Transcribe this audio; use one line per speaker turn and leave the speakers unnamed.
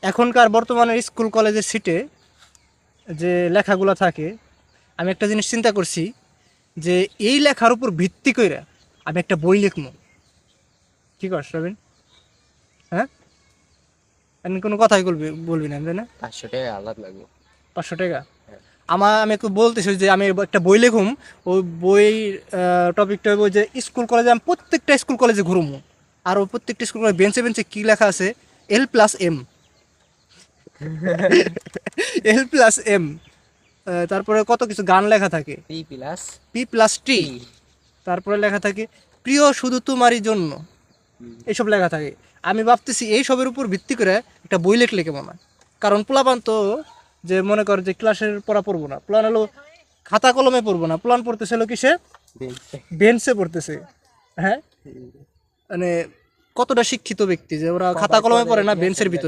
এখনকার বর্তমানে স্কুল কলেজের সিটে যে লেখাগুলো থাকে, আমি একটা জিনিস চিন্তা করছি যে এই লেখার উপর ভিত্তি করে আমি একটা বই লিখবো। কি করছ রবিন? হ্যাঁ, আমি কোনো কথাই বলবি না, তাই না?
500 টাকা আলাদা লাগবে।
500 টাকা আমি একটু বলতেছি যে আমি একটা বই লিখুম। ওই বই টপিকটা হইব যে স্কুল কলেজে আমি প্রত্যেকটা স্কুল কলেজে ঘুরবো, আর ওই প্রত্যেকটা স্কুল কলেজে বেঞ্চে বেঞ্চে কী লেখা আছে, L+M, L+M। তারপরে কত কিছু গান লেখা থাকে, P+T। তারপরে লেখা থাকে প্রিয় শুধু তোমারই জন্য, এইসব লেখা থাকে। আমি ভাবতেছি এই সবের উপর ভিত্তি করে একটা বই লিখলে কেমন হয়। কারণ পোলাপান তো যে মনে কর যে ক্লাসের পড়া পড়বো না, প্লান হলো খাতা কলমে পড়বো না, প্লান পড়তেছে হলো কিসে, বেঞ্চে পড়তেছে। হ্যাঁ, মানে কতটা শিক্ষিত ব্যক্তি যে ওরা খাতা কলমে পড়ে না, বেঞ্চের ভিতরে